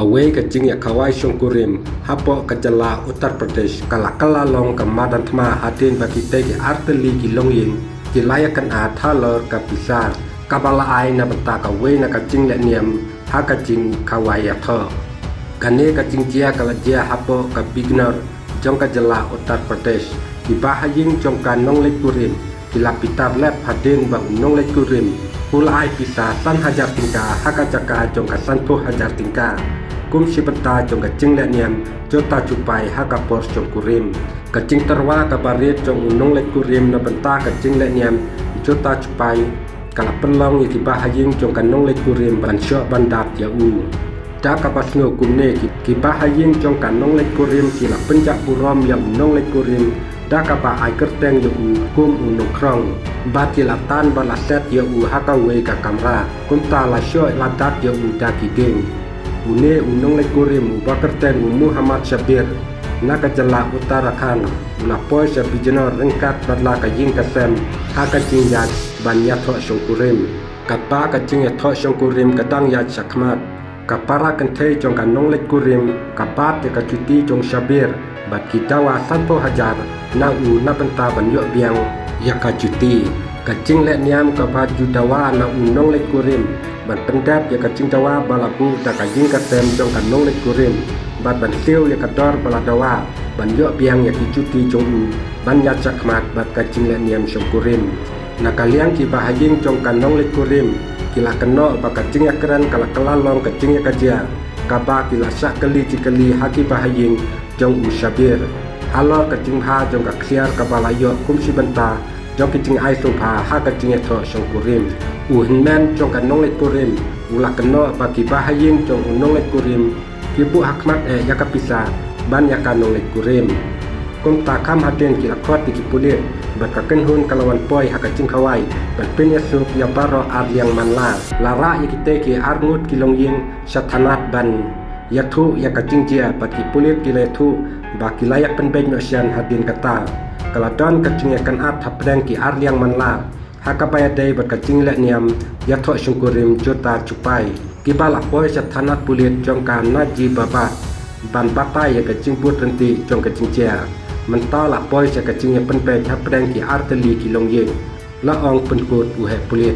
Away kecing ya kawai Shongkurim, hapo kejala Uttar Pradesh, kala long ke Madan Thma hadin bagi tegi arteli ki longying, ki layakan thalor ka pisar, kabala ai na benta kawai na kecing le niam, ha kecing kawai ya tho. Kane kecing jia kala jia hapo ka Bignor, jong kejala Uttar Pradesh, ki bahaying jong ka nong lek kurim, ki lapitar lep hadin ba nong lek kurim. Pula ai pisah san hajar tingkah haka jaka jong ka san po hajar tingkah kum sibeta jong ka cing le niam jota cupai haka por jong kurim ka cing terwa ka barit jong unong le kurim na benta ka cing le niam jota cupai kala pelong yaki bahaying jong ka nong le kurim ban syok bandat ya u da ka pasno kumne ki bahaying jong ka nong le kurim ki la penjak burom yang nong le kurim da ka ba ai kerteng ya u kum unong krong bati latan bala set ya u haka we ka kamera kunta la syo ladat ya u da ki geng une unong le kurim u bakerten u Muhammad Syabir na ka jala Uttarakhand ula poy sa bijeno rengkat badla ka ying ka sem haka jing yat ban ya tho Shongkurim ka pa ka jing ya tho Shongkurim ka dang yat sakmat ka para kan thei jong ka nong le kurim ka pat ka cuti jong Syabir bat kita wa sanpo hajar na u na benta ban yo biang ya ka cuti kacing le niam ka baju dawa na unong le kurim ban pendap ya kacing dawa balabu da ka jing ka tem jong ka nong le kurim bat ban tiu ya ka dor bala dawa ban yo biang ya ki cuti jong u ban ya chakmat bat kacing le niam Shongkurim na kaliang ki bahaying jong ka nong le kurim kila keno ba kacing ya keren kala long kacing ya kajia ka ba kila sak kali cikali haki bahaying jong u Syabir halo kacing ha jong ka khiar ka balayo kum si benta jong kicing ai sumpa ha kacing etho Shongkurim u hinmen jong ka nong le kurim ula keno bagi bahaying jong unong le kurim kibu hakmat ya ka pisa ban ya ka nong le kurim kum ta kam haden ki lakot ki pulit bat ka kenhun kalawan poi ha kacing kawai bat pen ya sup ya baro ar yang manla lara ya kite ki arngut ki longying sathanat ban ya thu ya kacing jia bat ki pulit ki le thu ba ki layak penben no sian hadin kata kaladon kacing akan at hapdeng ki ar yang manla haka paya dei bat kacing le niam ya tho Shongkurim jota cupai ki bala poi sathanat pulit jong ka naji babat ban batai ya kacing put renti jong kacing jia mentah la poi sa kacing ya penpen hapdeng ki arteli ki longyeng la ong penkut u he pulit